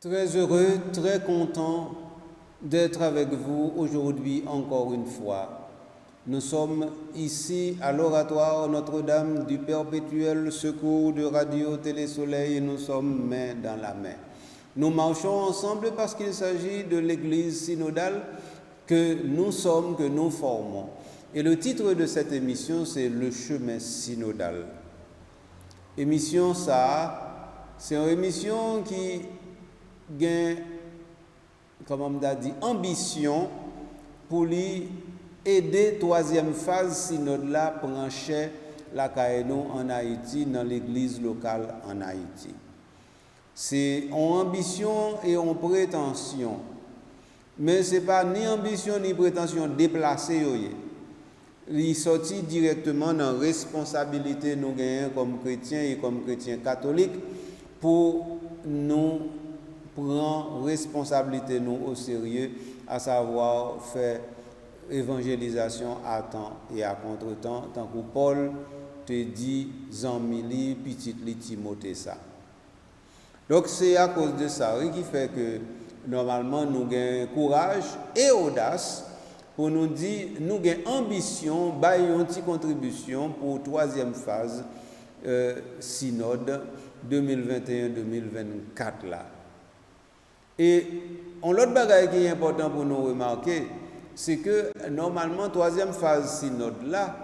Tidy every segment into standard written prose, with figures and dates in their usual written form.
Très heureux, très content d'être avec vous aujourd'hui encore une fois. Nous sommes ici à l'oratoire Notre-Dame du Perpétuel Secours de Radio Télé Soleil et nous sommes main dans la main. Nous marchons ensemble parce qu'il s'agit de l'église synodale que nous sommes, que nous formons. Et le titre de cette émission, c'est Le chemin synodal. Émission ça, c'est une émission qui gain, comme on a dit, ambition pour lui aider troisième phase synode là brancher la Kaeno en Haïti dans l'église locale en Haïti. C'est une ambition et une prétention, mais c'est pas ni ambition ni prétention déplacée. Il sortit directement dans la responsabilité nous gagnons comme chrétiens et comme chrétiens catholiques pour nous prendre responsabilité nous au sérieux, à savoir faire évangélisation à temps et à contre-temps, tant que Paul te dit Zanmili, petit li Timothée ça. Donc c'est à cause de ça qui fait que normalement nous avons courage et audace pour nous dire nous avons ambition, une petite contribution pour troisième phase synode 2021-2024 là. Et l'autre bagage qui est important pour nous remarquer, c'est que normalement troisième phase synode là,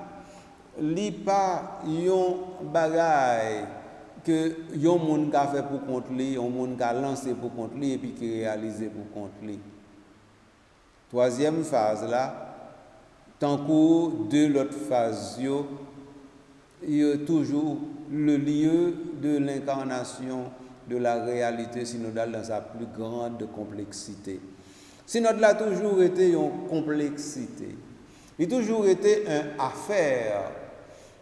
li pas yon bagage que yon moun ka fait pour compte li, yon moun ka lancé pour compte li et puis qui réalisé pour compte li. Troisième phase là, tant que de l'autre phase yo, il y a toujours le lieu de l'incarnation de la réalité synodale dans sa plus grande complexité. Synode a toujours été une complexité. Il a toujours été une affaire.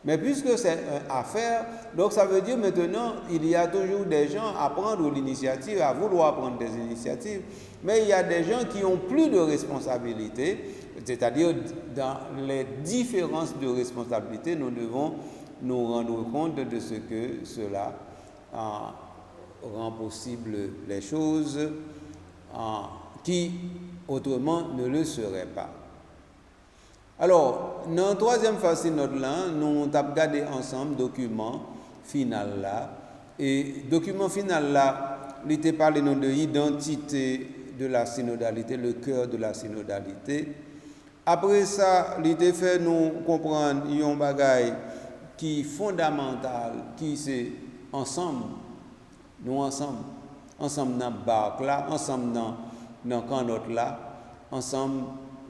Mais puisque c'est une affaire, donc ça veut dire maintenant, il y a toujours des gens à prendre l'initiative, à vouloir prendre des initiatives, mais il y a des gens qui ont plus de responsabilités, c'est-à-dire dans les différences de responsabilité, nous devons nous rendre compte de ce que cela rend possible les choses qui autrement ne le seraient pas. Alors, dans la troisième phase synode là, nous avons regardé ensemble le document final là. Et le document final là, il était parlé de l'identité de la synodalité, le cœur de la synodalité. Après ça, il était fait nous comprendre un bagage qui est fondamental, qui c'est ensemble. Nous ensemble dans le barque là, ensemble dans le canot là, ensemble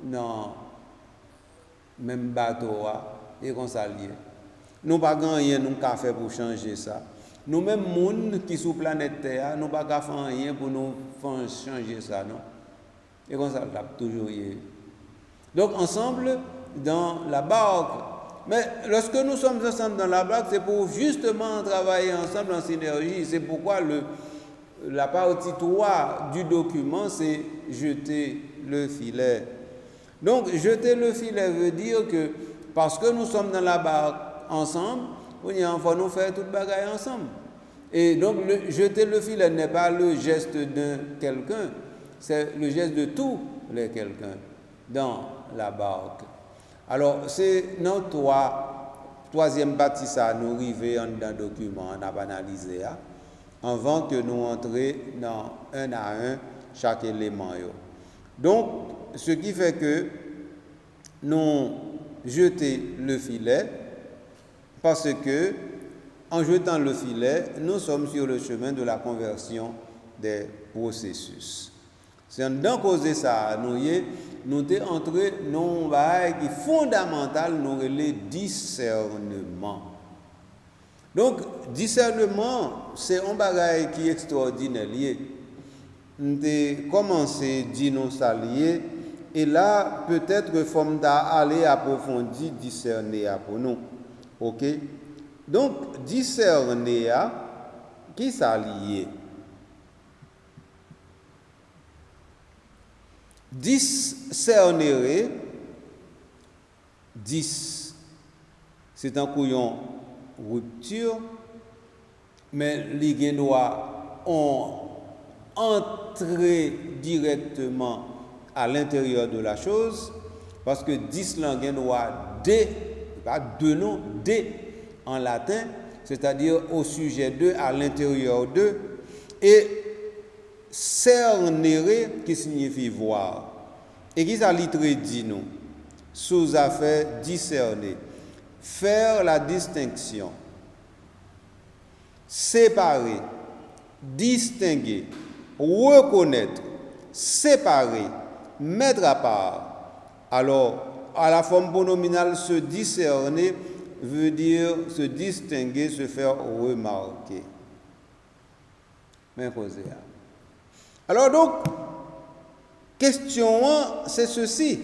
dans le même bateau et qu'on s'allie. Nous n'avons pas rien nous faire pour changer ça. Nous-mêmes, gens qui sont sur la planète Terre, nous n'avons pas faire rien pour nous faire changer ça. Non? Et qu'on s'allie toujours. Donc, ensemble, dans la barque. Mais lorsque nous sommes ensemble dans la barque, c'est pour justement travailler ensemble en synergie. C'est pourquoi la partie 3 du document, c'est jeter le filet. Donc, jeter le filet veut dire que parce que nous sommes dans la barque ensemble, il faut nous faire toute bagaille ensemble. Et donc, jeter le filet n'est pas le geste de quelqu'un, c'est le geste de tous les quelqu'un dans la barque. Alors, c'est notre troisième partie, ça nous arrive dans le document, on a analysé, avant que nous entrions dans un à un chaque élément. Donc, ce qui fait que nous jetons le filet, parce que, en jetant le filet, nous sommes sur le chemin de la conversion des processus. C'est dans cause ça, nous sommes entrés dans un bagage qui est fondamental, nous le discernement. Donc, discernement, c'est un bagage qui est extraordinaire. Nous avons commencé à dire nous s'allier, et là, peut-être que faut aller approfondir, discerner pour nous. Ok? Donc, discerner, qui s'allie? Discerner, 10, c'est un couillon rupture, mais il doit en entrer directement à l'intérieur de la chose, parce que distinguer de, pas de nom, de en latin, c'est-à-dire au sujet de, à l'intérieur de, et cernere qui signifie voir. Et qui ça litre dit nous, sous affaire discerner, faire la distinction, séparer, distinguer, reconnaître, séparer, mettre à part. Alors, à la forme pronominale, se discerner veut dire se distinguer, se faire remarquer. Mais alors donc, question 1, c'est ceci.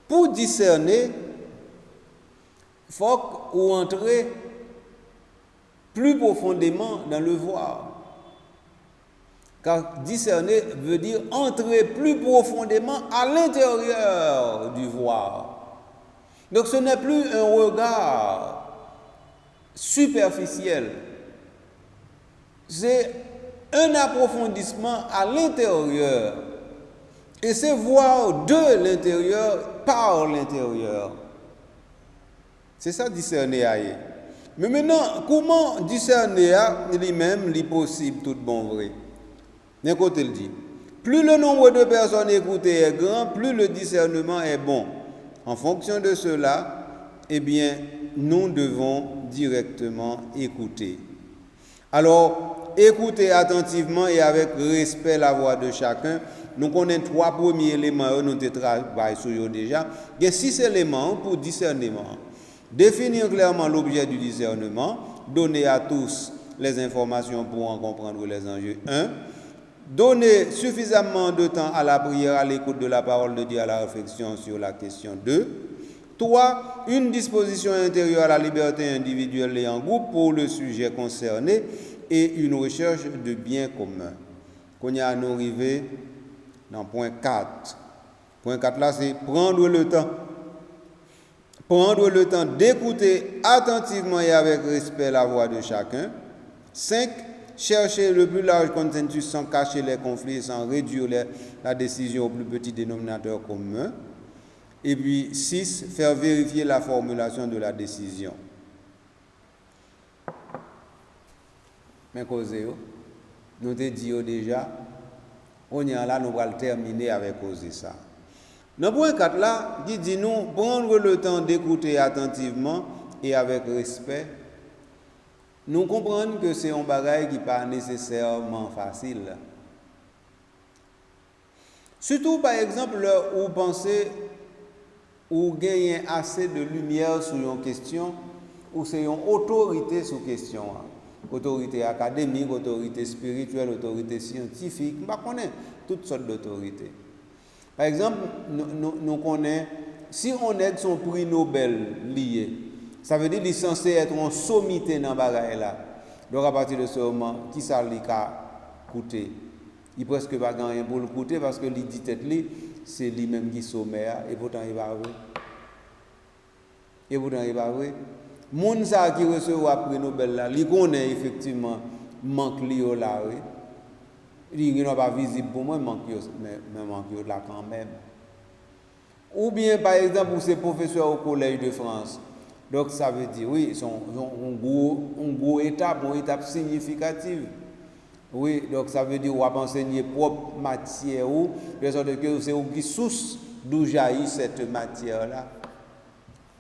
Pour discerner, il faut qu'on entre plus profondément dans le voir. Car discerner veut dire entrer plus profondément à l'intérieur du voir. Donc ce n'est plus un regard superficiel. C'est un approfondissement à l'intérieur. Et c'est voir de l'intérieur par l'intérieur. C'est ça discerner. Mais maintenant, comment discerner lui-même, lui possible, tout bon vrai? D'un côté, il dit, plus le nombre de personnes écoutées est grand, plus le discernement est bon. En fonction de cela, eh bien, nous devons directement écouter. Alors, écoutez attentivement et avec respect la voix de chacun. Nous connaissons 3 premiers éléments, nous travaillons sur eux déjà. Il y a 6 éléments pour discernement. Définir clairement l'objet du discernement, donner à tous les informations pour en comprendre les enjeux. 1. Donner suffisamment de temps à la prière, à l'écoute de la parole de Dieu, à la réflexion sur la question. 2. 3. Une disposition intérieure à la liberté individuelle et en groupe pour le sujet concerné et une recherche de bien commun. Qu'on y a nous arrivé dans point 4. Point 4 là, c'est prendre le temps. Prendre le temps d'écouter attentivement et avec respect la voix de chacun. 5. Chercher le plus large consensus sans cacher les conflits, sans réduire la décision au plus petit dénominateur commun. Et puis 6. Faire vérifier la formulation de la décision. Mais causez, nous te dit déjà, on y a là, nous allons terminer avec causer ça. Dans le point 4 là, il dit nous prendre le temps d'écouter attentivement et avec respect. Nous comprenons que c'est un bagage qui n'est pas nécessairement facile. Surtout par exemple, où vous pensez ou gagnez assez de lumière sur une question, ou c'est une autorité sur question. Autorité académique, autorité spirituelle, autorité scientifique, on connaît toutes sortes d'autorités. Par exemple, nous connaissons, si on est son prix Nobel lié, ça veut dire qu'il est censé être en sommité dans le bagage là. Donc à partir de ce moment, qui ça lui a coûté? Il presque pas gagné pour le coûter parce que lui dit tête lui, c'est lui-même qui sommaire et pourtant il va vrai. Et pourtant il va vrai. Moun sa qui recevra prix Nobel là, il connaît effectivement manque lié là oui. Il n'est pas visible pour moi, mais manque là quand même. Ou bien par exemple pour ces professeurs au collège de France. Donc ça veut dire oui, ils sont une grosse étape, une étape significative. Oui, donc ça veut dire qu'on va enseigner propre matière ou de sorte que c'est qui source d'où jaillit cette matière là.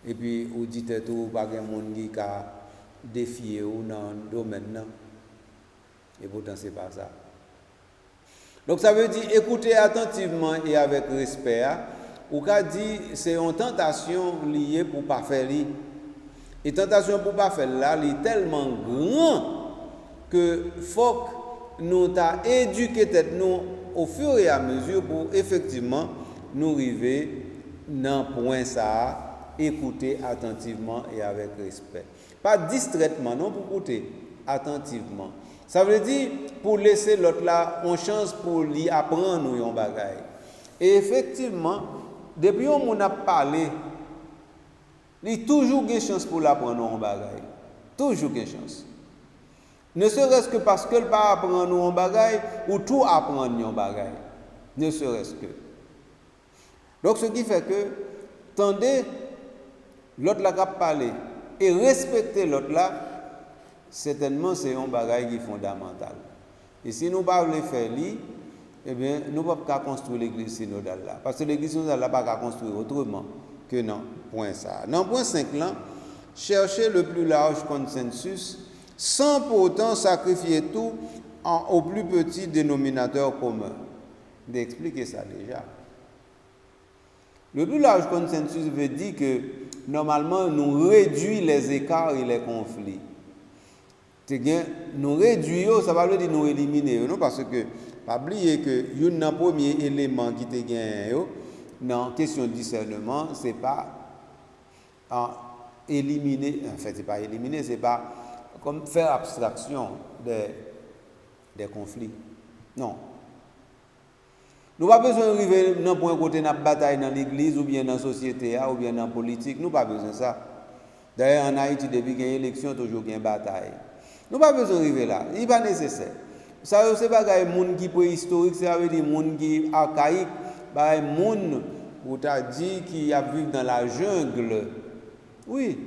Et puis vous dites tout pas de monde qui a défié ou dans le domaine là. Et pourtant c'est pas ça. Donc ça veut dire écouter attentivement et avec respect. Ou qu'a dit c'est une tentation liée pour pas faire li. Et tentation pour pas faire là, elle est tellement grand que faut que nous t'a éduqué tête nous au fur et à mesure pour effectivement nous arriver dans point ça, écouter attentivement et avec respect. Pas distraitement, non, pour écouter attentivement. Ça veut dire pour laisser l'autre là une chance pour lui apprendre nous un bagage. Et effectivement, depuis qu'on a parlé, il y a toujours une chance pour l'apprendre un bagage. Toujours une chance. Ne serait-ce que parce que le pas apprendre nous en bagaille ou tout apprendre en bagaille. Ne serait-ce que. Donc ce qui fait que, tendez l'autre là qui parler et respecter l'autre là, certainement c'est un bagaille qui est fondamental. Et si nous ne pouvons pas faire li, eh bien, nous ne pouvons pas construire l'église synodale là. Parce que l'église synodale là, pas qu'à construire autrement que non. Point ça. Dans point 5 là, chercher le plus large consensus sans pour autant sacrifier tout au plus petit dénominateur commun. D'expliquer ça déjà. Le plus large consensus veut dire que normalement nous réduisons les écarts et les conflits. Nous réduisons, ça veut dire nous éliminer, non, parce que pas oublier que un premier élément qui te gagne dans question de discernement, c'est pas éliminer, en fait c'est pas éliminer, c'est pas comme faire abstraction des conflits. Non. Nous n'avons pas besoin d'arriver dans un point côté de bataille dans l'église ou bien dans la société ou bien dans la politique. Nous n'avons pas besoin de ça. D'ailleurs, en Haïti, depuis qu'il y a une élection, toujours il y a une bataille. Nous n'avons pas besoin d'arriver là. Il n'est pas nécessaire. Ça, c'est pas des gens qui sont préhistoriques, ça veut dire des gens qui sont archaïques, des gens où tu as dit qui vivent dans la jungle. Oui.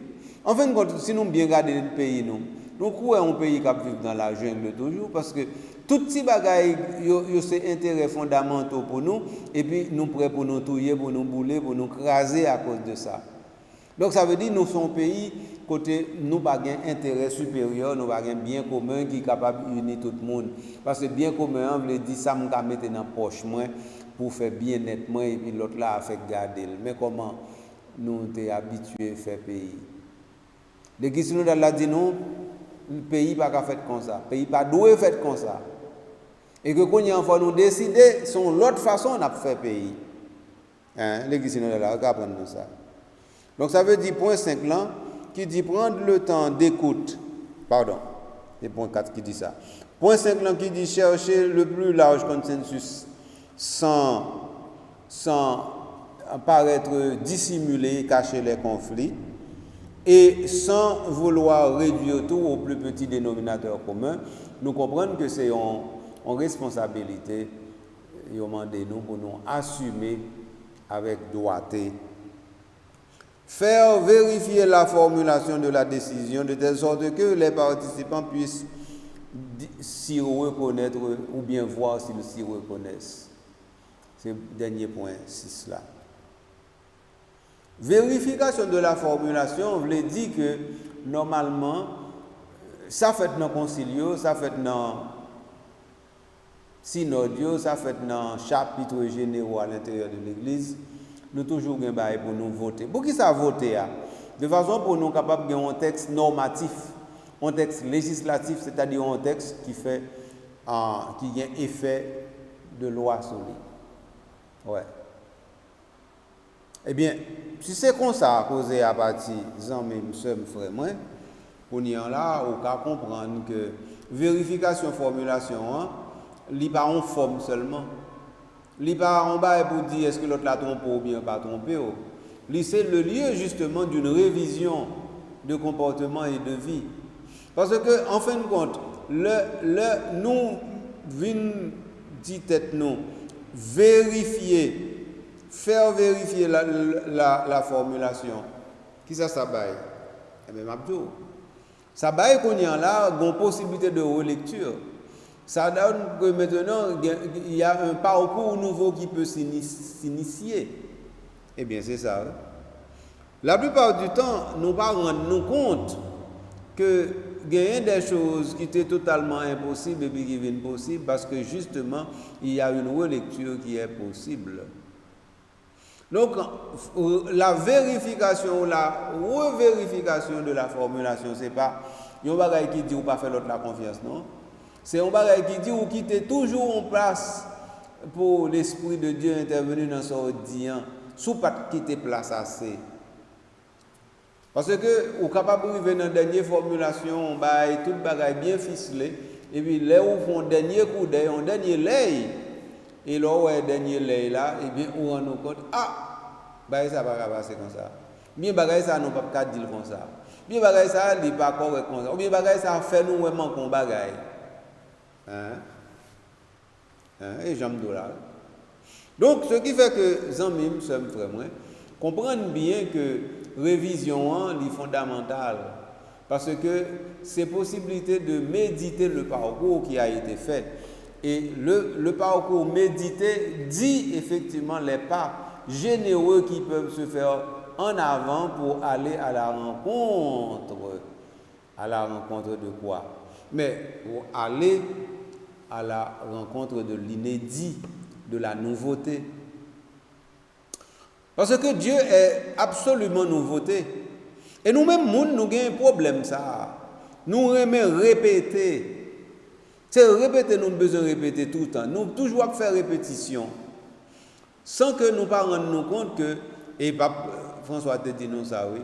En fin de compte, si nous bien regardons notre pays, nous croyons un pays qui vit dans la jungle toujours parce que toutes ces bagailles, c'est intérêts fondamentaux pour nous et puis nous prêts pour nous touiller, pour nous bouler, pour nous craser à cause de ça. Donc ça veut dire que nous sommes un pays côté nous pas un intérêt supérieur, nous pas un bien commun qui est capable d'unir tout le monde. Parce que bien commun, on veut dire ça me mettre dans la poche moi pour faire bien nettement et puis l'autre là a fait garder. Mais comment nous sommes habitués à faire pays? L'église synodale a dit non, le pays pas qu'à faire comme ça, le pays pas doit faire comme ça. Et que quand il y a une fois nous décider, c'est l'autre façon de faire pays. Hein? L'église synodale a apprendre ça. Donc ça veut dire point 5 là, qui dit prendre le temps d'écoute. Pardon, c'est point 4 qui dit ça. Point 5 là qui dit chercher le plus large consensus sans paraître dissimulé, cacher les conflits. Et sans vouloir réduire tout au plus petit dénominateur commun, nous comprenons que c'est une responsabilité et nous pour nous assumer avec droité. Faire vérifier la formulation de la décision de telle sorte que les participants puissent s'y reconnaître ou bien voir s'ils s'y reconnaissent. C'est le dernier point 6 là. Vérification de la formulation veut dire que normalement, ça fait dans le concilio, ça fait dans le synode, ça fait dans le chapitre généraux à l'intérieur de l'Église, nous toujours un bail pour nous voter. Pour qui ça voter? De façon pour nous capables de un texte normatif, un texte législatif, c'est-à-dire un texte qui fait qui a un effet de loi sur lui. Ouais. Eh bien, si c'est comme ça, causé à partir des amis, frères, moi, on y en là, on peut comprendre que vérification, formulation, il n'y a pas en forme seulement. Il n'y a pas en bas pour dire est-ce que l'autre l'a trompé ou bien pas trompé. C'est le lieu justement d'une révision de comportement et de vie. Parce que, en fin de compte, nous venons dire tête nous, vérifier. Faire vérifier la formulation. Qui ça baille? Eh bien, Mabdou. Ça baille qu'on y a là, une possibilité de relecture. Ça donne que maintenant, il y a un parcours nouveau qui peut s'initier. Eh bien, c'est ça. Hein? La plupart du temps, nous ne rendons pas compte que il y a des choses qui étaient totalement impossibles et qui deviennent possibles parce que justement, il y a une relecture qui est possible. Donc, la vérification ou la revérification de la formulation, ce n'est pas un bagage qui dit ou pas faire l'autre la confiance, non. C'est un bagage qui dit ou quitter toujours en place pour l'Esprit de Dieu intervenir dans son audience, sous pas quitter place assez. Parce que, vous êtes capable de arriver dans la dernière formulation, tout le bagage bien ficelé, et puis là où font un dernier coup d'œil, un dernier lait. Et là où est le dernier lait là, et bien on rend compte, ça va passer comme ça. Bien bagay ça, nous ne pouvons pas dire comme ça. bien bagay ça li pas correct comme ça ou bien bagay ça fait nous vraiment qu'on bagay et j'aime dollar. Donc ce qui fait que zanmim sommes frère moi comprendre bien que révision est fondamentale parce que c'est possibilité de méditer le parcours qui a été fait et le parcours médité dit effectivement les pas généreux qui peuvent se faire en avant pour aller à la rencontre. À la rencontre de quoi? Mais pour aller à la rencontre de l'inédit, de la nouveauté. Parce que Dieu est absolument nouveauté. Et nous-mêmes, nous avons un problème ça. Nous aimons répéter. C'est répéter, nous avons besoin de répéter tout le temps. Nous toujours faire répétition. Sans que nous ne rendions compte que, et François te dit non ça, oui,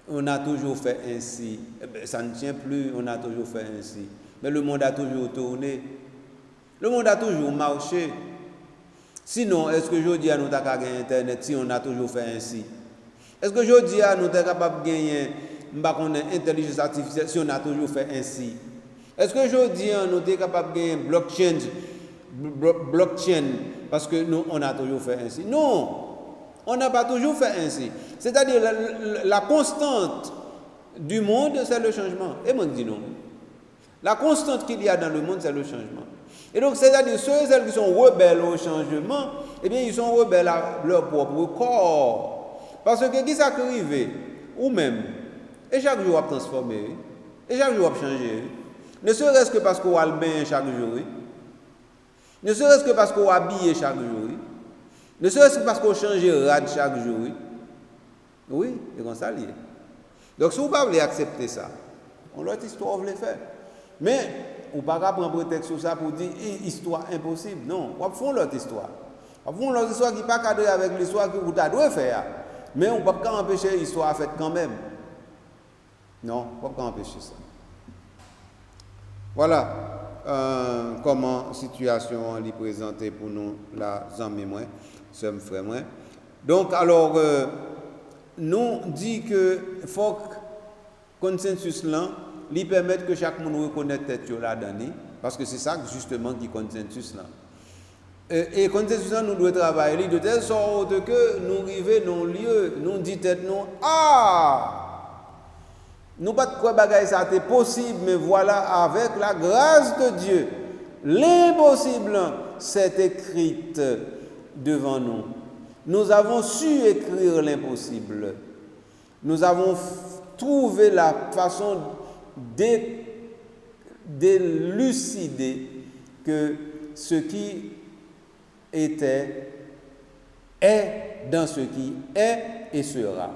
on a toujours fait ainsi. Ça ne tient plus, on a toujours fait ainsi. Mais le monde a toujours tourné. Le monde a toujours marché. Sinon, est-ce que je dis à nous avons gagné Internet si on a toujours fait ainsi? Est-ce que je dis à nous sommes capables de gagner intelligence artificielle si on a toujours fait ainsi? Est-ce que je dis à nous sommes capables de gagner blockchain parce que nous, on a toujours fait ainsi? Non, on n'a pas toujours fait ainsi. C'est-à-dire la constante du monde, c'est le changement. Et moi, je dis non. La constante qu'il y a dans le monde, c'est le changement. Et donc, c'est-à-dire ceux et celles qui sont rebelles au changement, eh bien, ils sont rebelles à leur propre corps. Parce que qui s'arrive, ou même, et chaque jour, on va transformer, et chaque jour, on va changer. Ne serait-ce que parce qu'on va le bain chaque jour, ne serait-ce que parce qu'on va habiller chaque jour, ne serait-ce que parce qu'on change rad chaque jour. Oui, c'est comme ça lié. Donc, si vous ne pouvez pas accepter ça, on l'autre histoire, vous le faire. Mais, on ne peut pas prendre prétexte sur ça pour dire histoire impossible. Non, on va faire l'autre histoire. On va faire l'autre histoire qui n'est pas cadrée avec l'histoire que vous devez faire. Mais on ne peut pas empêcher l'histoire faite quand même. Non, on ne peut pas empêcher ça. Voilà comment situation est présentée pour nous, la amis moi, sommes frères moi. Donc, alors, nous dit que faut consensus là, lui permettre que chaque monde reconnaisse tête là-dedans, parce que c'est ça justement qui consensus là. Et consensus là, nous devons travailler de telle sorte que nous arrivons dans le lieu, nous dit tête nous, nous pas de quoi bagaille ça c'est possible, mais voilà, avec la grâce de Dieu, l'impossible s'est écrite devant nous. Nous avons su écrire l'impossible. Nous avons trouvé la façon d'élucider que ce qui était est dans ce qui est et sera.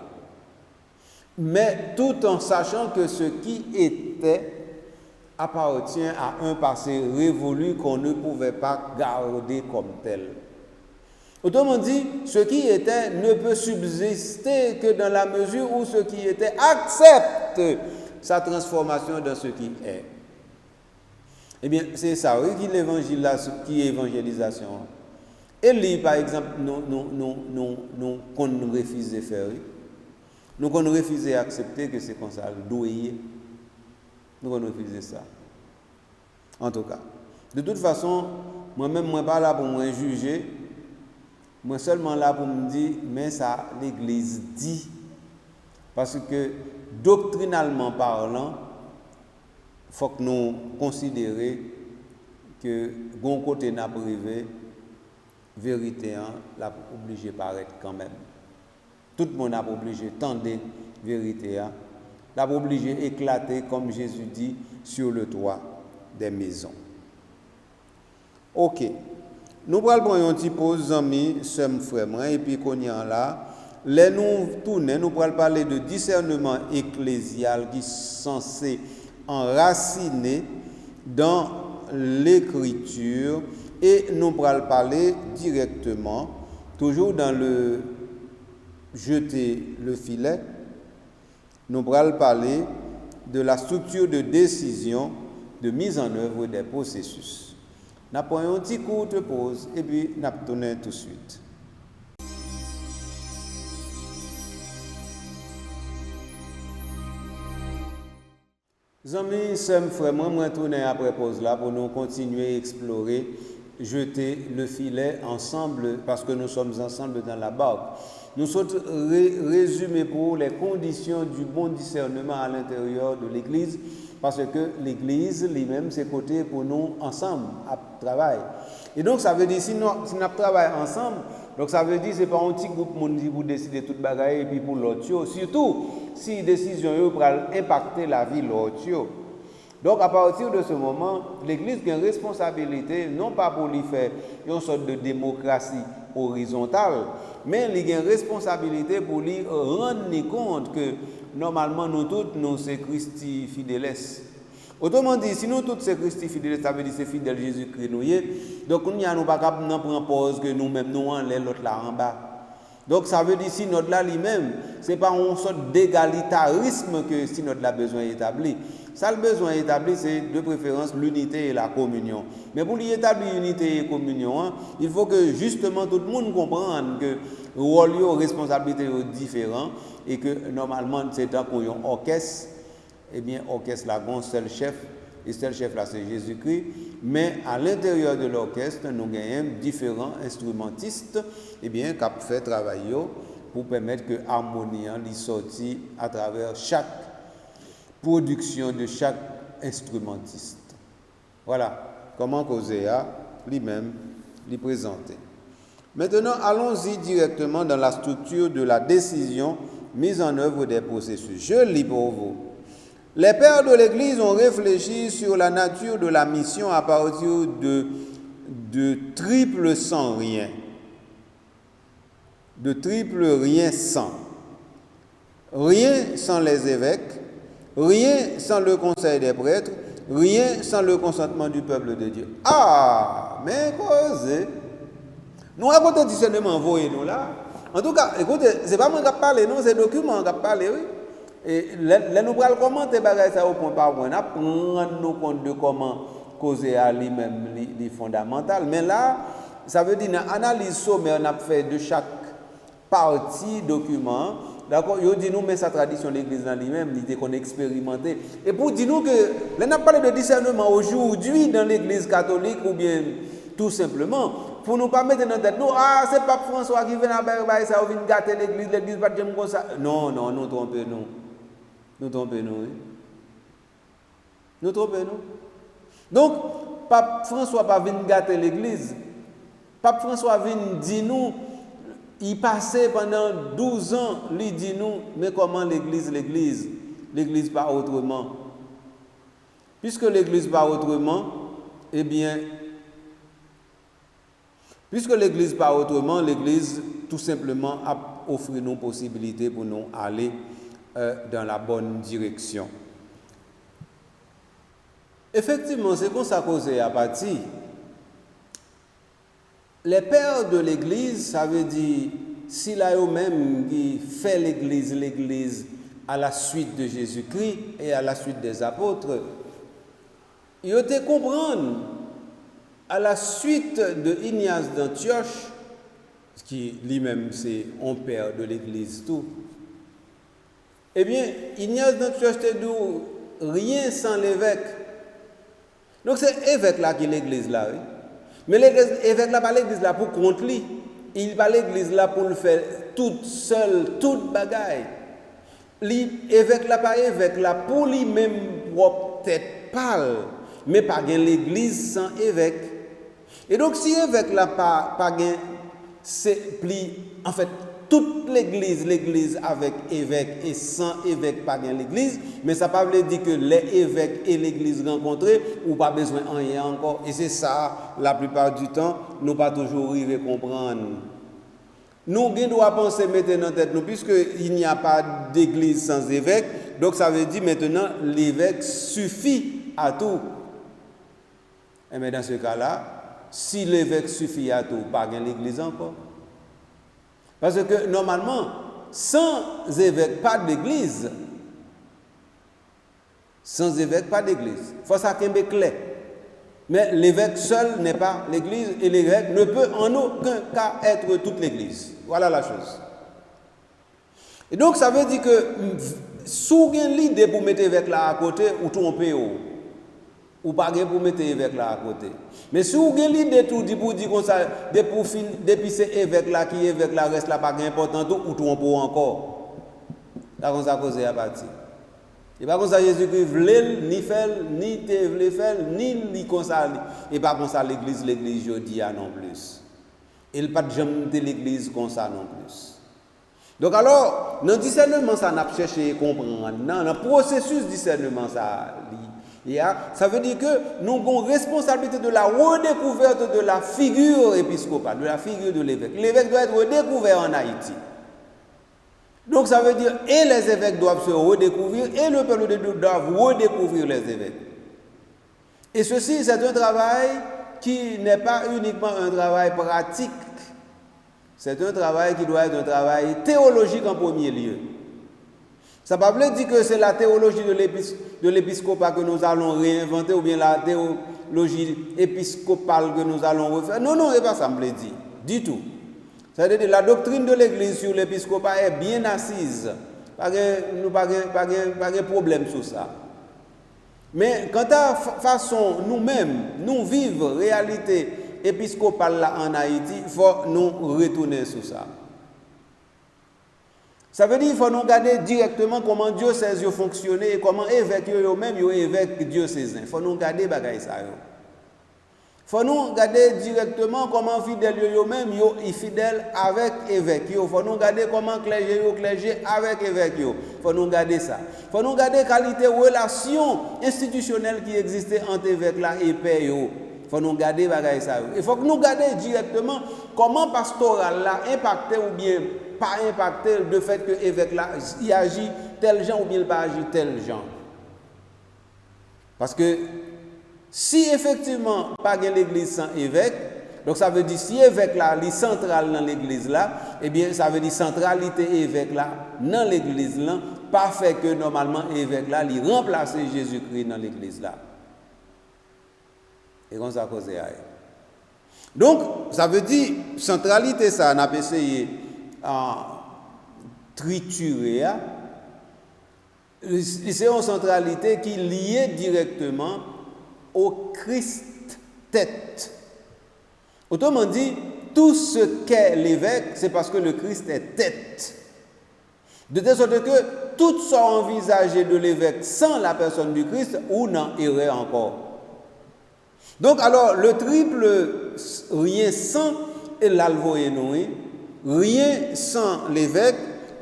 Mais tout en sachant que ce qui était appartient à un passé révolu qu'on ne pouvait pas garder comme tel. Autrement dit, ce qui était ne peut subsister que dans la mesure où ce qui était accepte sa transformation dans ce qui est. Eh bien, c'est ça, oui, qui l'évangile, qui est évangélisation. Et lui, par exemple, nous refusons de faire. Nous refusons d'accepter que c'est comme ça, doué. Nous refusons ça. En tout cas. De toute façon, moi-même, je ne suis pas là pour me juger. Moi seulement là pour me dire, mais ça, l'Église dit. Parce que, doctrinalement parlant, il faut que nous considérions que, bon côté n'a privé, vérité, l'a obligé de paraître quand même. Tout le monde a obligé d'entendre vérité, l'a obligé d'éclater, comme Jésus dit, sur le toit des maisons. Ok. Nous prenons un petit pause, amis, sommes frères, et puis qu'on y a là, les nous tourner, nous allons parler de discernement ecclésial qui est censé enraciner dans l'écriture, et nous allons parler directement, toujours dans le jeter le filet, nous allons parler de la structure de décision, de mise en œuvre des processus. Nous prenons un petit coup de pause et puis nous tournons tout de suite. Amis, sommes vraiment retourner après pause là pour nous continuer à explorer, jeter le filet ensemble parce que nous sommes ensemble dans la barque. Nous sommes résumés pour les conditions du bon discernement à l'intérieur de l'Église parce que l'Église lui-même c'est côté pour nous ensemble à travailler. Et donc ça veut dire si nous travaillons ensemble, donc ça veut dire c'est pas un petit groupe qui vous décider toute bagaille et puis pour l'autre, surtout si décision peut impacter la vie de l'autre. Donc à partir de ce moment, l'Église a une responsabilité non pas pour lui faire une sorte de démocratie horizontale, mais il a une responsabilité pour lui rendre compte que normalement nous tous nous sommes Christi fidèles. Autrement dit, si nous tous sommes Christi fidèles, ça veut dire c'est fidèle Jésus-Christ nous y est. Donc nous n'avons pas capable de prendre pause que nous-mêmes nous en l'air l'autre là en bas. Donc ça veut dire si notre là lui-même, c'est pas une sorte d'égalitarisme que si notre là besoin établi. Ça le besoin établi c'est de préférence l'unité et la communion. Mais pour établir l'unité et la communion, il faut que justement tout le monde comprenne que rôle et responsabilité sont différents et que normalement c'est tant qu'on a un orchestre, eh bien orchestre là un seul chef et seul chef là c'est Jésus-Christ, mais à l'intérieur de l'orchestre nous avons différents instrumentistes eh bien qui fait travailler pour permettre que l'harmonie sorti à travers chaque production de chaque instrumentiste. Voilà comment Cosea lui-même lui présenter. Maintenant, allons-y directement dans la structure de la décision mise en œuvre des processus. Je lis pour vous. Les pères de l'Église ont réfléchi sur la nature de la mission à partir de triple sans rien. De triple rien sans. Rien sans les évêques, rien sans le conseil des prêtres, rien sans le consentement du peuple de Dieu. Ah, mais causez. Nous avons un discernement envoyé nous là. En tout cas, écoutez, c'est pas moi qui parle, non, c'est le document qui parle, oui. Et là, nous allons commenter ça au point par point, prendre nous compte de comment causer à lui-même les fondamentales. Mais là, ça veut dire une analyse sommaire on a fait de chaque partie document. D'accord, il dit nous mais sa tradition de l'Église dans lui-même, il était qu'on expérimenté. Et pour dire nous que là, on a parlé de discernement aujourd'hui dans l'Église catholique ou bien tout simplement pour nous pas mettre dans tête nous c'est pas François qui vient à faire ça ou vient gâter l'église pas j'aime comme ça. Non, nous trompons nous. Nous trompons nous. Oui. Nous trompons nous. Donc Pape François pas vient gâter l'église. Pape François vient dire nous il passait pendant 12 ans, il dit nous mais comment l'église pas autrement. Puisque l'église pas autrement, eh bien puisque l'Église pas autrement, l'Église tout simplement a offert nos possibilités pour nous aller dans la bonne direction. Effectivement, c'est comme ça causé à partir. Les pères de l'Église, ça veut dire, si là eux-mêmes qui fait l'Église à la suite de Jésus-Christ et à la suite des apôtres, ils ont comprendre. À la suite de Ignace d'Antioche, qui lui-même c'est un père de l'Église tout, eh bien, Ignace d'Antioche te dit rien sans l'évêque. Donc c'est l'évêque là qui est l'Église là, oui. Mais l'évêque là pas l'Église là pour contre lui. Il pas l'Église là pour le faire toute seule, toute bagaille. L'évêque là pas évêque là pour lui-même propre tête pâle, mais pas l'Église sans évêque. Et donc, si l'évêque n'a pas gain, c'est pli, en fait, toute l'église avec évêque et sans évêque pas gain l'église, mais ça ne veut pas dire que les évêques et l'église rencontrés ou pas besoin de rien encore. Et c'est ça, la plupart du temps, nous pas toujours arriver à comprendre. Nous devons penser maintenant en tête, puisqu'il n'y a pas d'église sans évêque, donc ça veut dire maintenant l'évêque suffit à tout. Et mais dans ce cas-là, si l'évêque suffit à tout, pas gain l'église encore. Parce que normalement, sans évêque, pas d'église. Sans évêque, pas d'église. Il faut ça qu'il y clair. Mais l'évêque seul n'est pas l'église et l'évêque ne peut en aucun cas être toute l'église. Voilà la chose. Et donc ça veut dire que si vous avez l'idée pour mettre évêque là à côté, ou tromper ou pas pour mettre évêque là à côté. Mais si vous avez l'idée tout dit pour dire comme ça, depuis c'est évêque là qui évêque là reste là pas important tout ou tromper encore. Là comme ça cause à partir. Et pas comme ça Jésus-Christ voulait ni faire ni te voulait faire ni li comme ça et pas comme ça l'église jodi a non plus. Il pas jamais de l'église comme ça non plus. Donc alors, dans le discernement ça n'a pas cherché à comprendre. Dans le processus discernement ça veut dire que nous avons responsabilité de la redécouverte de la figure épiscopale, de la figure de l'évêque. L'évêque doit être redécouvert en Haïti. Donc ça veut dire et les évêques doivent se redécouvrir et le peuple de Dieu doit redécouvrir les évêques. Et ceci, c'est un travail qui n'est pas uniquement un travail pratique, c'est un travail qui doit être un travail théologique en premier lieu. Ça ne veut pas dire que c'est la théologie de l'épiscopat que nous allons réinventer ou bien la théologie épiscopale que nous allons refaire. Non, non, ce n'est pas ça, me dit. Du tout. C'est-à-dire que la doctrine de l'Église sur l'épiscopat est bien assise. Pas de problème sur ça. Mais quant à façon nous-mêmes, nous vivons réalité épiscopale là en Haïti, il faut nous retourner sur ça. Ça veut dire qu'il faut nous regarder directement comment diocèse fonctionne et comment évêques eux-mêmes évêques diocésains. Il faut nous regarder bagaille ça. Il faut nous regarder directement comment fidèles eux-mêmes sont fidèles avec évêques. Il faut nous regarder comment clergé avec évêques. Il faut nous regarder ça. Il faut nous regarder la qualité de relation institutionnelle qui existait entre évêques là et père. Il faut nous regarder bagaille ça. Il faut que nous regarder directement comment pastoral là impacté ou bien pas impacté le fait que l'évêque là il agit tel genre ou bien il pas agit tel genre. Parce que si effectivement pas de l'église sans évêque, donc ça veut dire si évêque là est central dans l'église là, eh bien ça veut dire centralité évêque là dans l'église là, pas fait que normalement évêque là il remplace Jésus-Christ dans l'église là. Et comme ça cause aille. Donc ça veut dire centralité ça on a essayé triturer. C'est une centralité qui est liée directement au Christ tête. Autrement dit, tout ce qu'est l'évêque, c'est parce que le Christ est tête. De telle sorte que tout ça envisagé de l'évêque sans la personne du Christ, ou n'en irait encore. Donc alors, le triple rien sans l'alvoénoé, rien sans l'évêque,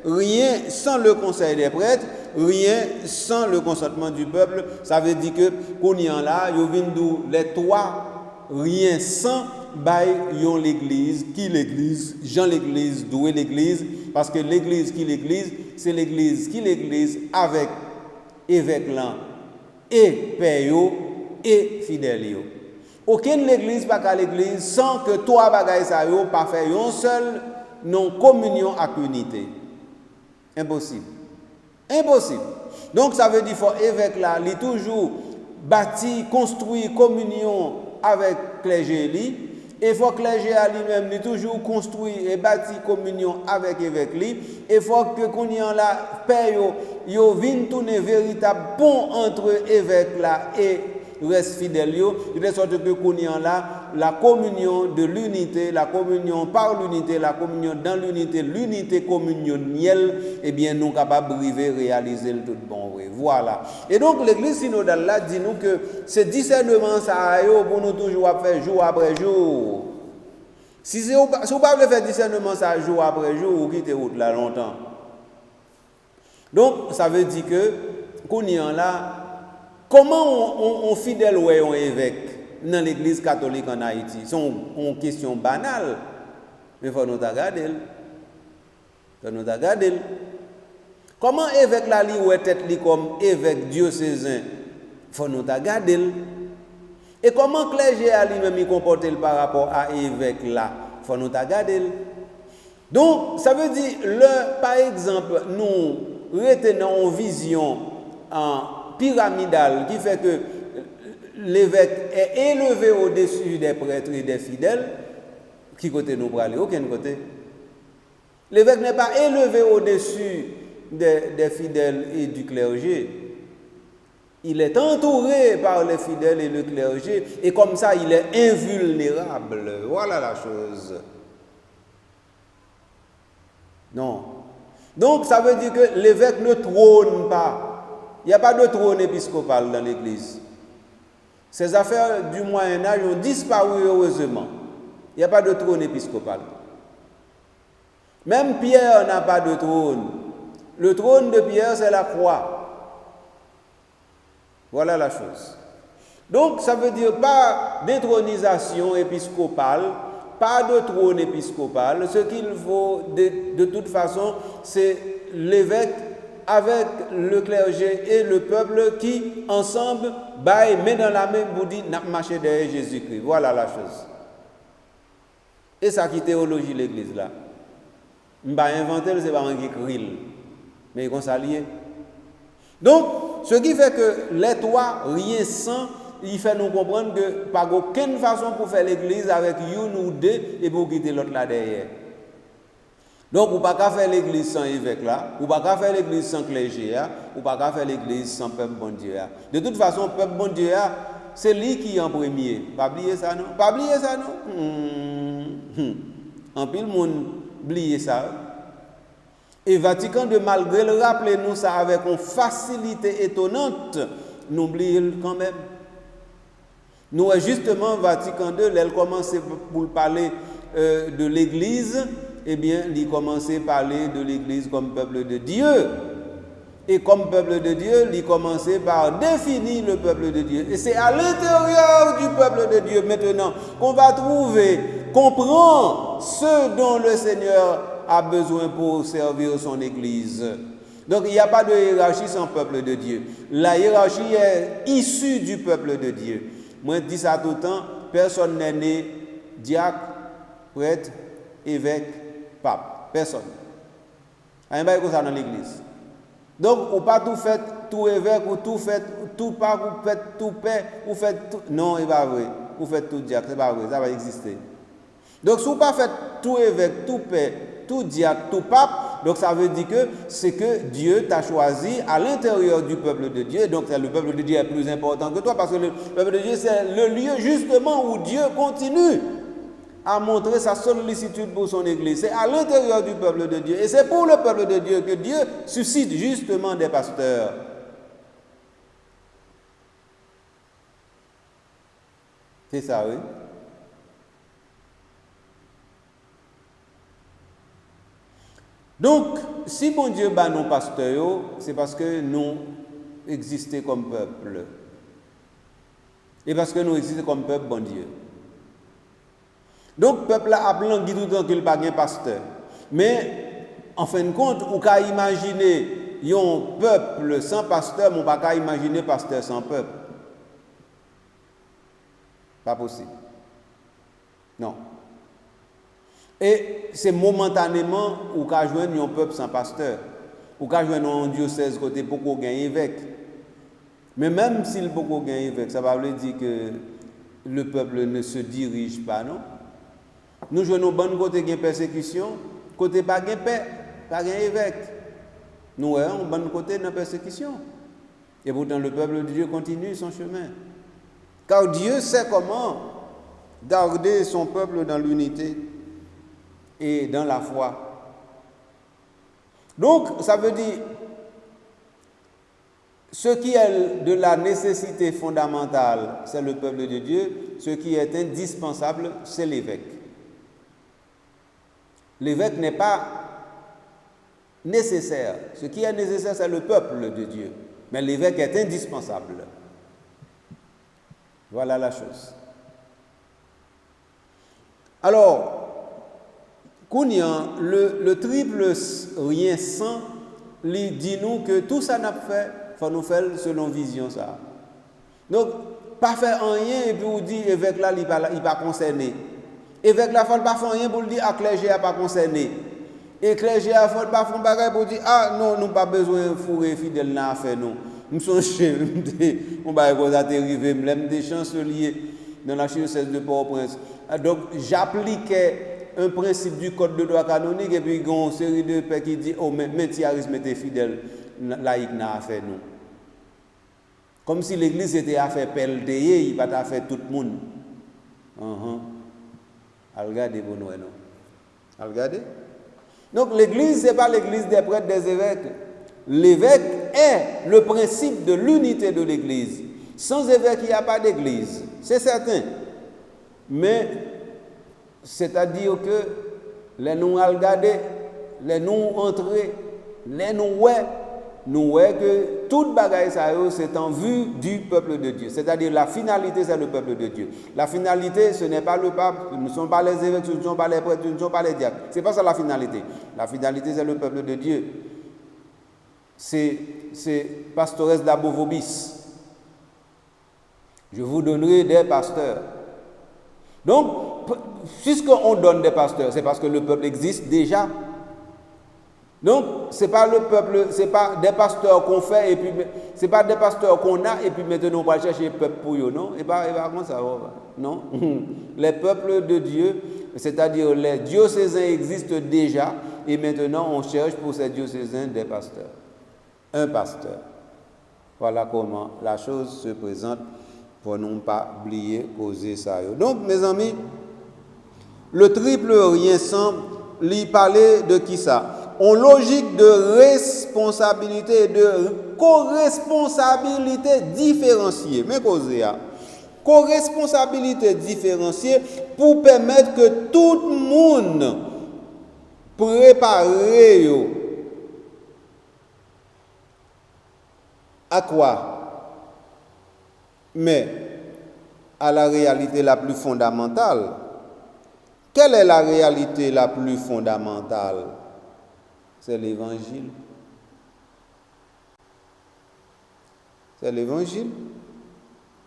rien sans le conseil des prêtres, rien sans le consentement du peuple, ça veut dire que qu'on y en là, yo vinn d'où les trois rien sans bail yon l'église, qui l'église, Jean l'église, doué l'église, parce que l'église qui l'église, c'est l'église qui l'église avec évêque là et père yo et fidèle yo. Aucune l'église pas qu'à l'église sans que trois bagaille ça yo pas faire yon seul non communion avec unité. Impossible. Impossible. Donc ça veut dire qu'il faut évêque là, il toujours bâti, construit communion avec clergé li, et il faut clergé à lui-même, il toujours construit et bâti communion avec évêque li, et il faut que qu'on y en là père yo vinn tourner véritable pont entre évêque là et reste fidèle yo, de sorte que qu'on y en là la communion de l'unité, la communion par l'unité, la communion dans l'unité, l'unité communionielle, eh bien nous capables de réaliser le tout bon vrai. Voilà. Et donc l'église synodale là dit nous que ce discernement ça pour nous toujours faire jour après jour. Si vous pas faire discernement ça jour après jour, vous quittez route là longtemps. Donc ça veut dire que qu'on y en là comment on fidèle ou un évêque dans l'église catholique en Haïti? C'est une question banale. Mais il faut nous regarder. Comment évêque là li ou tête li comme évêque diocésain? Il faut nous regarder. Et comment clergé a lui-même il comporte par rapport à évêque là? Il faut nous regarder. Donc ça veut dire par exemple nous retenons une vision pyramidale qui fait que l'évêque est élevé au-dessus des prêtres et des fidèles. Qui côté nous aller? Aucun côté. L'évêque n'est pas élevé au-dessus des fidèles et du clergé. Il est entouré par les fidèles et le clergé, et comme ça, il est invulnérable. Voilà la chose. Non. Donc, ça veut dire que l'évêque ne trône pas. Il n'y a pas de trône épiscopal dans l'Église. Ces affaires du Moyen-Âge ont disparu heureusement. Il n'y a pas de trône épiscopal. Même Pierre n'a pas de trône. Le trône de Pierre, c'est la croix. Voilà la chose. Donc, ça veut dire pas d'intronisation épiscopale, pas de trône épiscopal. Ce qu'il faut, de toute façon, c'est l'évêque avec le clergé et le peuple qui, ensemble, baillent main dans la main pour dire, n'a marché derrière Jésus-Christ. Voilà la chose. Et ça qui est théologie l'Église là. Je ne vais pas inventer, c'est pas un qui écrit. Mais ils sont liés. Donc, ce qui fait que les trois, rien sans, il fait nous comprendre que par aucune façon pour faire l'église avec une ou deux et pour quitter l'autre là derrière. Donc, vous ne pouvez pas faire l'église sans évêque là, vous ne pouvez pas faire l'église sans clergé, vous ne pouvez pas faire l'église sans peuple bon Dieu. De toute façon, peuple bon Dieu, c'est lui qui est en premier. Pas oublier ça, non? Pas oublier ça, non? En pile, le monde oublie ça. Et Vatican II, malgré le rappeler nous ça avec une facilité étonnante, nous oublions quand même. Nous, justement, Vatican II, elle commençait pour parler de l'Église, eh bien, il commençait à parler de l'Église comme peuple de Dieu. Et comme peuple de Dieu, il commençait par définir le peuple de Dieu. Et c'est à l'intérieur du peuple de Dieu maintenant qu'on va trouver, comprendre ce dont le Seigneur a besoin pour servir son Église. Donc il n'y a pas de hiérarchie sans peuple de Dieu. La hiérarchie est issue du peuple de Dieu. Moi je dis ça tout le temps, personne n'est né diacre, prêtre, évêque, pape. Personne. Il n'y a pas de ça dans l'Église. Donc, ou pas tout fait, tout évêque, ou tout fait, tout pape, ou fait tout père, ou fait tout... Non, il n'est pas vrai. Ou fait tout diacre, c'est pas vrai, ça va exister. Donc, si vous pas fait tout évêque, tout père, tout diacre, tout pape, donc ça veut dire que c'est que Dieu t'a choisi à l'intérieur du peuple de Dieu. Donc, le peuple de Dieu est plus important que toi, parce que le peuple de Dieu, c'est le lieu justement où Dieu continue à montrer sa sollicitude pour son Église. C'est à l'intérieur du peuple de Dieu. Et c'est pour le peuple de Dieu que Dieu suscite justement des pasteurs. C'est ça, oui. Donc, si bon Dieu bat nos pasteurs, c'est parce que nous existons comme peuple. Et parce que nous existons comme peuple, bon Dieu. Donc, le peuple a blanqui tout le temps qu'il n'y a pas de pasteur. Mais, en fin de compte, on peut imaginer un peuple sans pasteur, mais on ne peut pas imaginer pasteur sans peuple. Pas possible. Non. Et c'est momentanément où on peut joindre un peuple sans pasteur. Ou peut joindre un diocèse côté beaucoup gagner évêque. Mais même s'il beaucoup gagner évêque, ça va veut dire que le peuple ne se dirige pas, non? Nous jouons bon côté de persécution, côté pas de paix, pas d'évêque. Nous avons bon côté de la persécution. Et pourtant le peuple de Dieu continue son chemin. Car Dieu sait comment garder son peuple dans l'unité et dans la foi. Donc, ça veut dire, ce qui est de la nécessité fondamentale, c'est le peuple de Dieu. Ce qui est indispensable, c'est l'évêque. L'évêque n'est pas nécessaire. Ce qui est nécessaire, c'est le peuple de Dieu. Mais l'évêque est indispensable. Voilà la chose. Alors, Kounian, le triple rien sans, lui dit nous que tout ça n'a fait, il faut nous faire selon vision ça. Donc, pas faire rien et puis on dit évêque là, il n'est pas concerné. Évêque là, il ne faut pas faire rien pour dire ah, clergé n'est pas concerné. Et clergé, il ne faut pas faire bagage pour dire ah non, nous n'avons pas besoin de fourrer fidèle dans l'affaire, non. Nous sommes chez nous, on va arriver, nous des chanceliers dans la diocèse de Port-au-Prince. Donc, j'appliquais un principe du code de droit canonique et puis il y a une série de pères qui disent oh mais tiarisme était fidèle laïque n'a affaire nous. Comme si l'église était affaire pelletée, il pas affaire tout le monde. Regardez pour nous non. Regardez. Donc l'église c'est pas l'église des prêtres des évêques. L'évêque est le principe de l'unité de l'église. Sans évêque il n'y a pas d'église, c'est certain. Mais c'est-à-dire que les nous regarder, les nous entrer, les nous voyons que toute bagaille ça c'est en vue du peuple de Dieu. C'est-à-dire la finalité c'est le peuple de Dieu. La finalité ce n'est pas le pape, ce ne sont pas les évêques, ce ne sont pas les prêtres, ce ne sont pas les diacres. C'est pas ça la finalité. La finalité c'est le peuple de Dieu. C'est Pastores d'Abo Vobis. Je vous donnerai des pasteurs. Donc, puisqu'on donne des pasteurs, c'est parce que le peuple existe déjà. Donc, c'est pas le peuple, c'est pas des pasteurs qu'on fait et puis c'est pas des pasteurs qu'on a et puis maintenant on va chercher le peuple pour eux, non? Et pas comment ça va? Non. Les peuples de Dieu, c'est-à-dire les diocésains existent déjà et maintenant on cherche pour ces diocésains des pasteurs. Un pasteur. Voilà comment la chose se présente pour ne pas oublier causer ça. Donc, mes amis, le triple rien sans lui parler de qui ça? En logique de responsabilité et de co-responsabilité différenciée. Mais causer ça. Co-responsabilité différenciée pour permettre que tout le monde prépare à quoi? Mais à la réalité la plus fondamentale. Quelle est la réalité la plus fondamentale? C'est l'évangile. C'est l'évangile.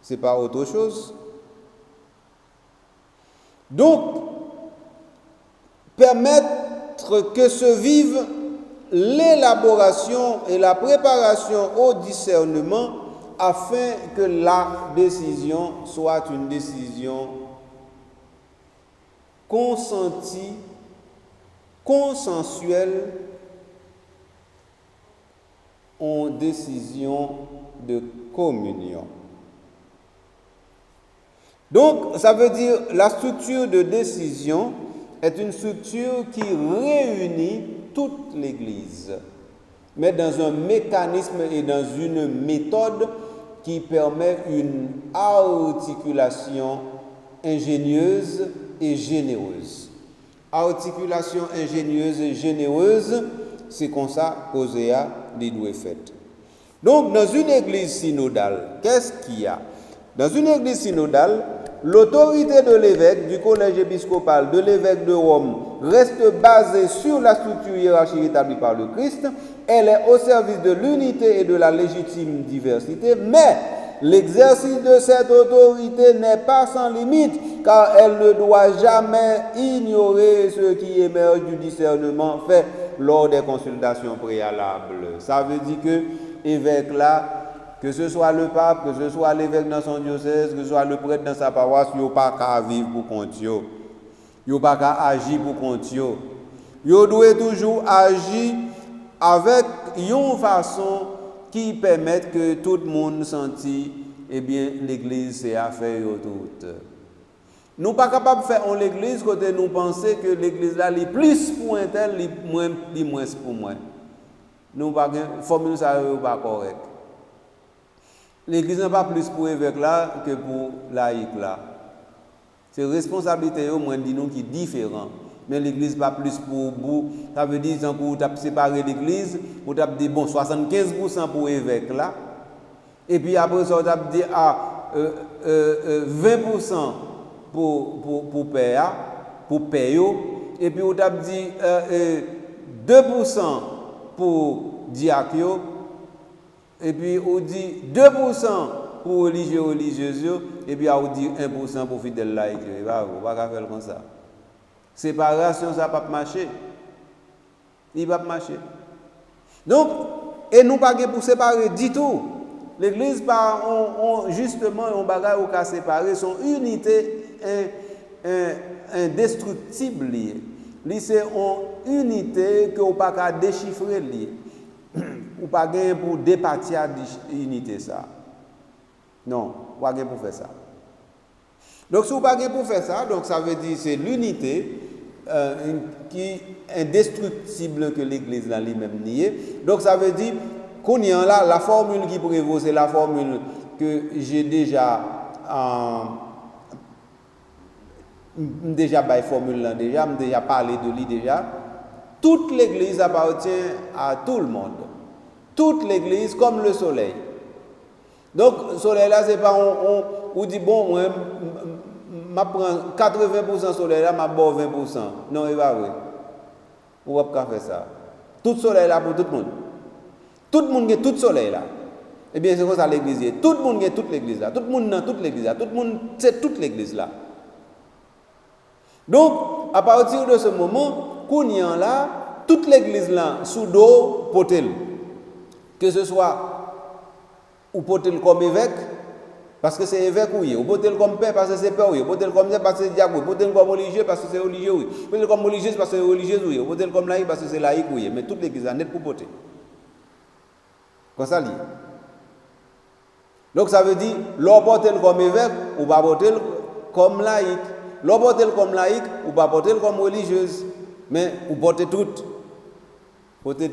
C'est pas autre chose. Donc, permettre que se vive l'élaboration et la préparation au discernement afin que la décision soit une décision consentie, consensuelle, en décision de communion. Donc, ça veut dire la structure de décision est une structure qui réunit toute l'Église, mais dans un mécanisme et dans une méthode qui permet une articulation ingénieuse et généreuse. Articulation ingénieuse et généreuse, c'est comme ça qu'Osea doit fait. Donc, dans une église synodale, qu'est-ce qu'il y a? Dans une église synodale, l'autorité de l'évêque, du collège épiscopal, de l'évêque de Rome, reste basée sur la structure hiérarchique établie par le Christ. Elle est au service de l'unité et de la légitime diversité, mais l'exercice de cette autorité n'est pas sans limite, car elle ne doit jamais ignorer ce qui émerge du discernement fait lors des consultations préalables. Ça veut dire que l'évêque là, que ce soit le pape, que ce soit l'évêque dans son diocèse, que ce soit le prêtre dans sa paroisse, il n'y a pas qu'à vivre pour compte. Il n'y a pas qu'à agir pour compte. Il doit toujours agir avec une façon qui permet que tout le monde sente, eh bien, l'église c'est affaire toute. Nous ne sommes pas capables de faire en l'église côté nous penser que l'église là est plus pour un tel, moins pour moi. Nous pas formule ça pas correct. L'église n'est pas plus pour évêque là que pour laïc là. C'est responsabilité au moins dit nous qui est différent. Mais l'église pas plus pour vous. Ça veut dire que vous avez séparé l'église, vous avez dit bon 75% pour évêque là. Et puis après ça vous avez dit 20% pour père, pour payo. Et puis vous avez dit 2% pour diacre. Et puis on dit 2% pour religieux religieuses et puis on dit 1% pour fidèles laïcs. On va pas faire comme ça. Séparation ça pas marcher. Il va pas marcher. Donc et nous pas pour séparer du tout. L'église pas justement on bagaille au cas séparer son unité indestructible lié. C'est une unité que vous pas déchiffrer lié. Ou pas gain pour départir unité ça. Non, pas gain pour faire ça. Donc si vous pas gain pour faire ça, donc ça veut dire c'est l'unité qui est indestructible que l'église là lui-même nié. Donc ça veut dire qu'on y a là la formule qui prévaut c'est la formule que j'ai déjà by formule là déjà parlé de lui déjà. Toute l'église appartient à tout le monde. Toute l'église comme le soleil. Donc le soleil là c'est pas on dit bon moi m'a prend 80% soleil là m'a boire 20%. Non, il va vrai. On va pas faire ça. Tout soleil là pour tout le monde. Tout le monde a tout soleil là. Eh bien c'est comme ça l'église. Tout le monde a toute l'église là. Tout le monde dans toute l'église là. Tout le monde c'est toute l'église là. Donc à partir de ce moment, qu'on y a là, toute l'église là sous dos potel. Que ce soit ou potel comme évêque parce que c'est évêque oui, ou potel comme père parce que c'est père oui, ou potel comme parce que c'est diacre, ou potel comme religieux parce que c'est religieux oui, ou potel comme religieux parce que c'est religieux oui, ou potel comme laïque parce que c'est laïque oui, mais toute l'église là net pour poter. Comme ça dit. Donc ça veut dire l'on potel comme évêque ou pas potel comme laïque. L'on potel comme laïque ou pas potel comme religieuse, mais ou poter toutes. Poter.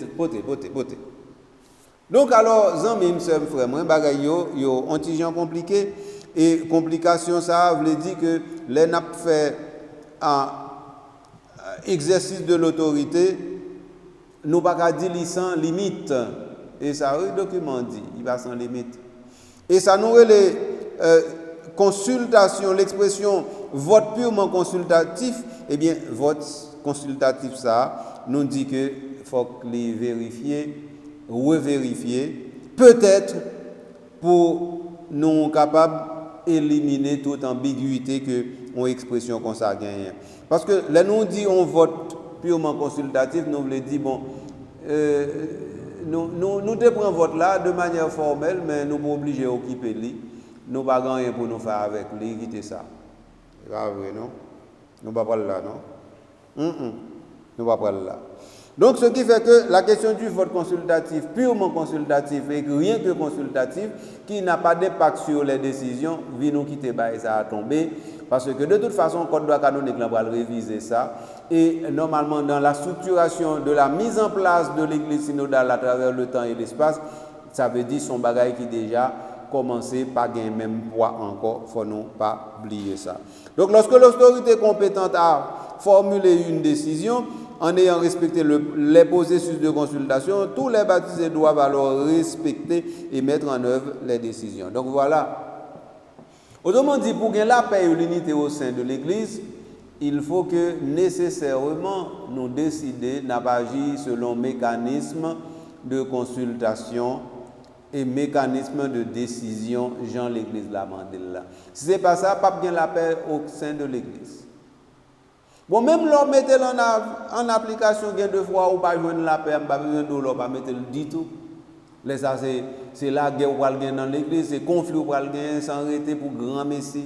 Donc alors, zami, frère, moi, bagay yo antigen compliqué et complication ça veut dire que les n'a fait un exercice de l'autorité, nous pas dire sans limite et ça le document dit, il va sans limite. Et ça nous les consultation, l'expression vote purement consultatif, eh bien vote consultatif ça nous dit que faut les vérifier revérifier, peut-être pour nous capables d'éliminer toute ambiguïté que une expression comme ça gagne. Parce que là nous dit on vote purement consultatif, nous voulons dire bon, nous te prenons vote là de manière formelle, mais nous pas obligés d'occuper lui, nous pas rien pour nous faire avec lui, quitter ça. C'est pas vrai non? Nous pas parler là non? Nous pas parler là. Donc, ce qui fait que la question du vote consultatif, purement consultatif et rien que consultatif, qui n'a pas d'impact sur les décisions, vient nous quitter et ça a tombé. Parce que de toute façon, le code droit canonique va réviser ça. Et normalement, dans la structuration de la mise en place de l'église synodale à travers le temps et l'espace, ça veut dire son bagage qui déjà commencé par gagner même poids encore, il ne faut non pas oublier ça. Donc, lorsque l'autorité compétente a formulé une décision, en ayant respecté les processus de consultation, tous les baptisés doivent alors respecter et mettre en œuvre les décisions. Donc voilà. Autrement dit, pour gagner la paix et l'unité au sein de l'Église, il faut que nécessairement nous décidions d'agir selon mécanisme de consultation et mécanisme de décision, Jean l'Église l'a mandé là. Si ce n'est pas ça, pas gagner la paix au sein de l'Église. Bon, même l'on mettez en application, gain de fois ou pas joindre la paix, pas besoin de l'on pas mettre le dit tout. Là, ça c'est la guerre ou gain dans l'église, c'est conflit ou gain sans arrêter pour grand messie.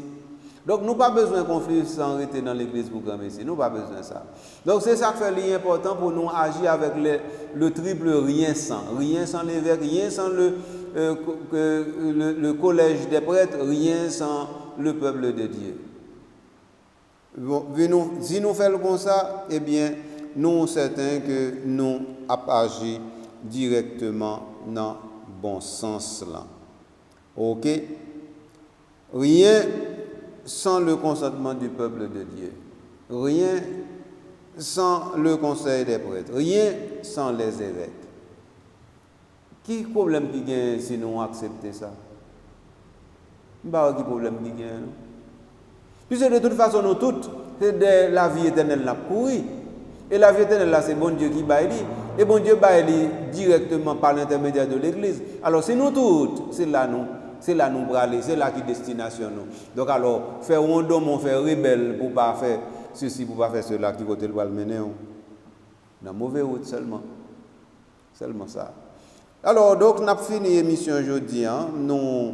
Donc, nous pas besoin de conflit sans arrêter dans l'église pour grand messie. Nous pas besoin de ça. Donc, c'est ça qui fait l'important pour nous agir avec le triple rien sans. Rien sans l'évêque, rien sans le collège des prêtres, rien sans le peuple de Dieu. Bon, si nous faisons comme ça, eh bien, nous sommes certains que nous agissons directement dans le bon sens là. Ok? Rien sans le consentement du peuple de Dieu. Rien sans le conseil des prêtres. Rien sans les évêques. Qui problème qui gagne si nous acceptons ça? Pas de problème qui gagne. Puisque de toute façon, nous toutes, c'est de la vie éternelle là courir. Et la vie éternelle là, c'est bon Dieu qui baille. Et bon Dieu baille directement par l'intermédiaire de l'Église. Alors, c'est nous toutes, c'est là nous pour aller, c'est là qui destination nous. Donc alors, faire un homme, on fait rebelle pour pas faire ceci, pour pas faire cela, qui côté le mener. Dans mauvais route seulement. Seulement ça. Alors, donc, nous avons fini l'émission aujourd'hui. Nous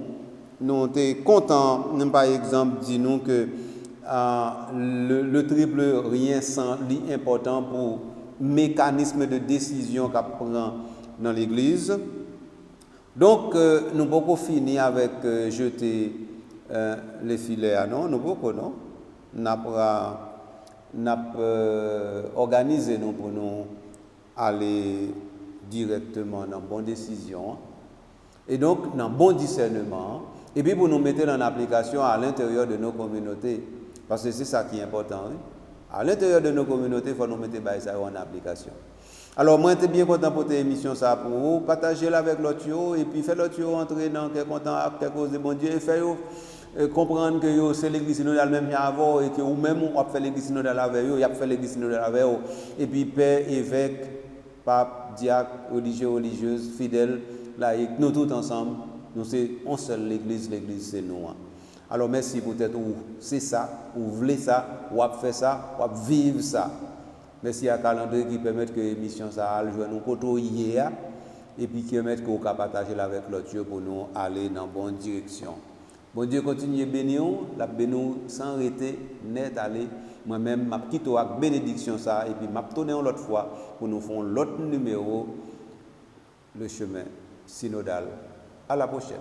sommes contents, par exemple, dis-nous que le triple rien sans l'important pour mécanisme de décision qu'on prend dans l'Église. Donc, nous pouvons finir avec jeter les filets. Non, nous pouvons, non? Nous organisé nous pour nous aller directement dans bonne décision et donc dans bon discernement et puis pour nous mettre en application à l'intérieur de nos communautés parce que c'est ça qui est important. Oui? À l'intérieur de nos communautés, il faut nous mettre ça en application. Alors, moi, je suis bien content pour cette émission ça pour vous, partager avec l'autre et puis faire l'autre entrer dans quelque chose de bon Dieu et faire comprendre que c'est l'église synodale même avant et que ou même on fait l'église synodale avec eux, il a fait l'église synodale avec eux et puis père, évêque, pape, diacre, religieux, religieuse, fidèles, laïcs, nous tous ensemble, nous c'est on seule l'église c'est nous. Alors merci peut-être ou c'est ça, ou voulez ça, ou fait ça, ou vivre ça. Merci à calendrier qui permet que l'émission ça aille jouer nous côté hier et puis qui permet qu'on puisse partager avec l'autre pour nous aller dans la bonne direction. Bon Dieu continue à bénir, la bénir sans arrêter, net aller. Moi-même, je quitte avec bénédiction ça et puis je tourne l'autre fois pour nous faire l'autre numéro, le chemin synodal. À la prochaine.